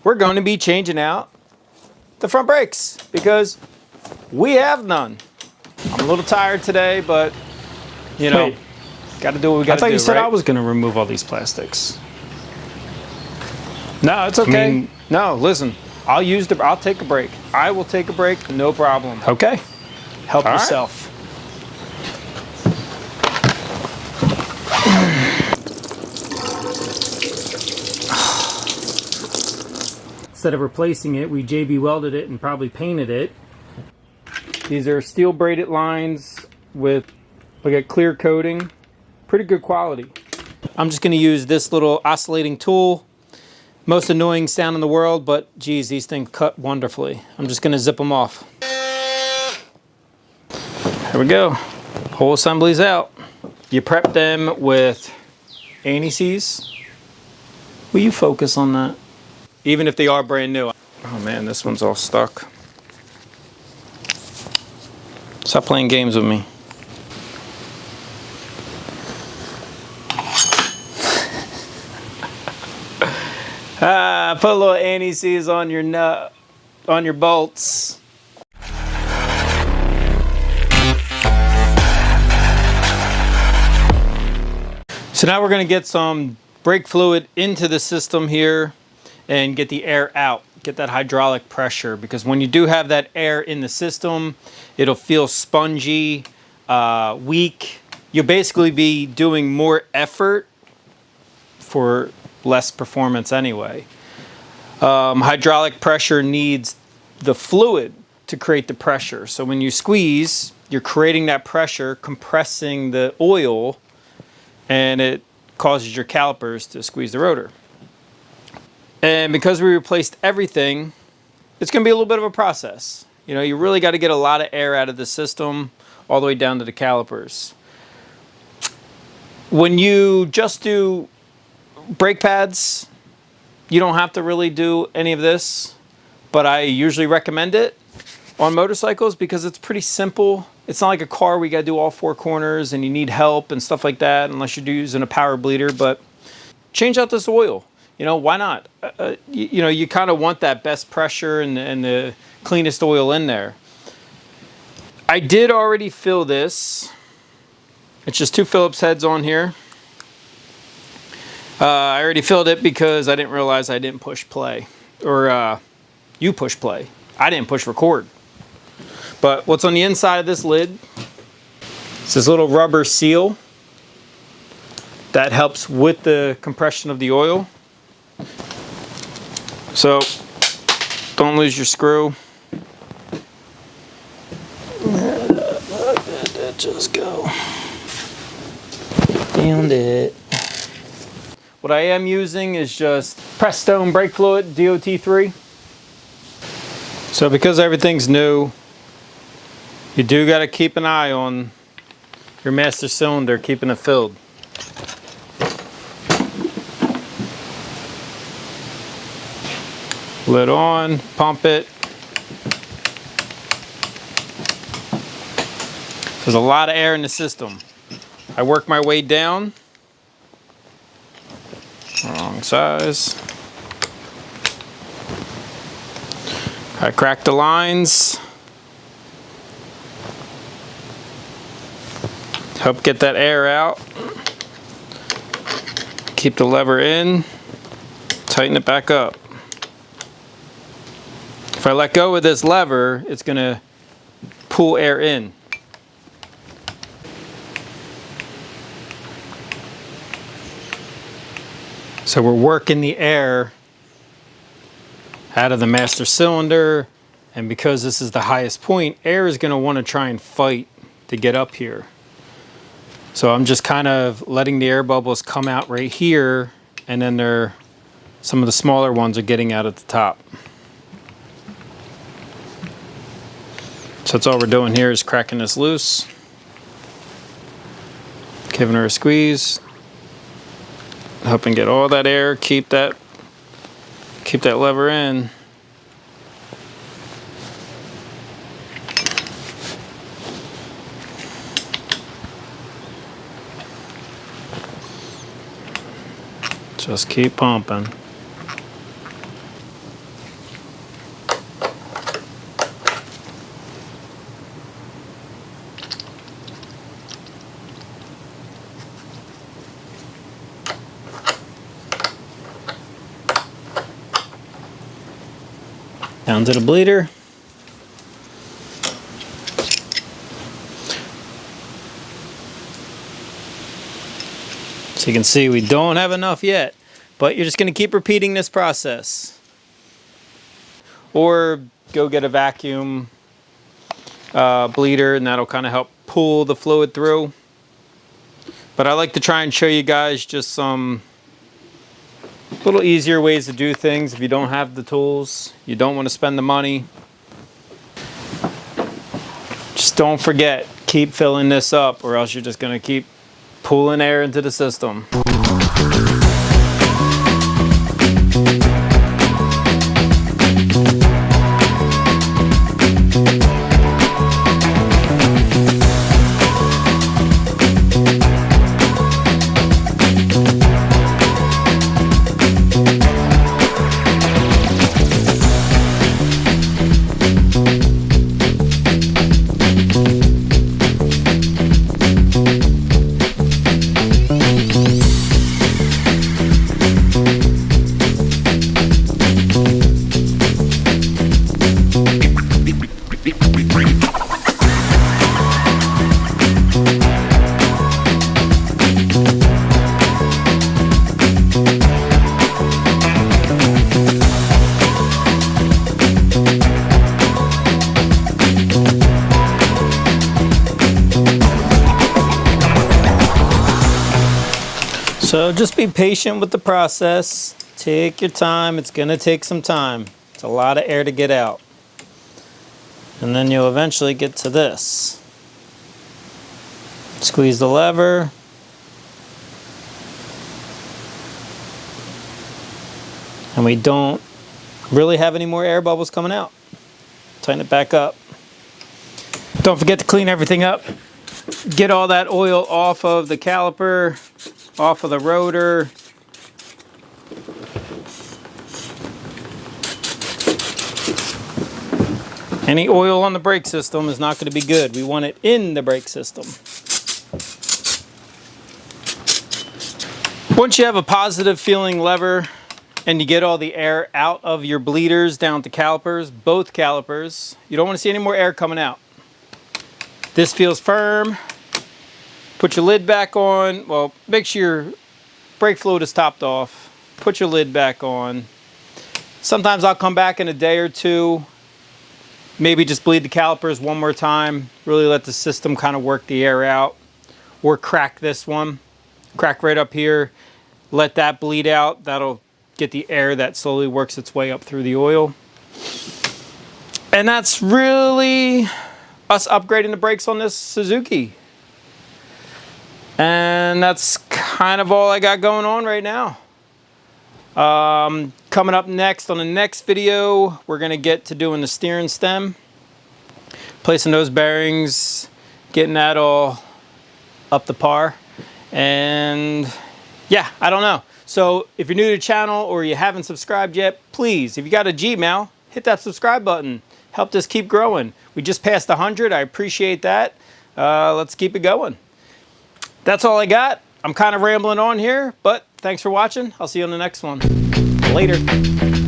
we're going to be changing out the front brakes because we have none. I'm a little tired today, but you know, got to do what we got to do. I thought you said right? I was going to remove all these plastics. No, it's okay. I mean, no, listen. I'll take a break. I will take a break, no problem. Okay. Help yourself. Instead of replacing it, we JB welded it and probably painted it. These are steel braided lines with like a clear coating. Pretty good quality. I'm just going to use this little oscillating tool. Most annoying sound in the world, but geez, these things cut wonderfully. I'm just going to zip them off. There we go. Whole assembly's out. You prep them with anti-seize. Will you focus on that? Even if they are brand new. Oh man, this one's all stuck. Stop playing games with me. Put a little anti-seize on your nut, on your bolts. So now we're going to get some brake fluid into the system here and get the air out, get that hydraulic pressure, because when you do have that air in the system, it'll feel spongy, weak. You'll basically be doing more effort for less performance anyway. Hydraulic pressure needs the fluid to create the pressure. So when you squeeze, you're creating that pressure, compressing the oil, and it causes your calipers to squeeze the rotor. And because we replaced everything, it's going to be a little bit of a process. You know, you really got to get a lot of air out of the system all the way down to the calipers. When you just do brake pads, you don't have to really do any of this, but I usually recommend it on motorcycles because it's pretty simple. It's not like a car where you got to do all four corners and you need help and stuff like that, unless you're using a power bleeder. But change out this oil. You know, why not? You know, you kind of want that best pressure and the cleanest oil in there. I did already fill this. It's just 2 Phillips heads on here. I already filled it because I didn't realize I didn't push play. Or you push play. I didn't push record. But what's on the inside of this lid is this little rubber seal that helps with the compression of the oil. So don't lose your screw. Let that just go. Found it. What I am using is just Prestone brake fluid, DOT3. So because everything's new, you do got to keep an eye on your master cylinder, keeping it filled. Lid on, pump it. There's a lot of air in the system. I work my way down. Wrong size. I crack the lines. Help get that air out. Keep the lever in. Tighten it back up. If I let go of this lever, it's going to pull air in. So we're working the air out of the master cylinder, and because this is the highest point, air is going to want to try and fight to get up here. So I'm just kind of letting the air bubbles come out right here, and then some of the smaller ones are getting out at the top. So that's all we're doing here is cracking this loose, giving her a squeeze, helping get all that air, keep that lever in. Just keep pumping. Down to the bleeder. So you can see we don't have enough yet, but you're just going to keep repeating this process. Or go get a vacuum bleeder, and that'll kind of help pull the fluid through. But I like to try and show you guys just some little easier ways to do things if you don't have the tools, you don't want to spend the money. Just don't forget, keep filling this up, or else you're just going to keep pulling air into the system. So just be patient with the process. Take your time. It's going to take some time. It's a lot of air to get out. And then you'll eventually get to this. Squeeze the lever. And we don't really have any more air bubbles coming out. Tighten it back up. Don't forget to clean everything up. Get all that oil off of the caliper, off of the rotor. Any oil on the brake system is not going to be good. We want it in the brake system. Once you have a positive feeling lever and you get all the air out of your bleeders down to calipers, both calipers, you don't want to see any more air coming out. This feels firm. Put your lid back on. Well, make sure your brake fluid is topped off. Put your lid back on. Sometimes I'll come back in a day or two, maybe just bleed the calipers one more time, really let the system kind of work the air out. Or crack this one. Crack right up here. Let that bleed out. That'll get the air that slowly works its way up through the oil. And that's really us upgrading the brakes on this Suzuki. And that's kind of all I got going on right now. Coming up next, on the next video, we're going to get to doing the steering stem. Placing those bearings, getting that all up to par. And yeah, I don't know. So if you're new to the channel or you haven't subscribed yet, please, if you got a Gmail, hit that subscribe button. Help us keep growing. We just passed 100. I appreciate that. Let's keep it going. That's all I got. I'm kind of rambling on here, but thanks for watching. I'll see you on the next one. Later.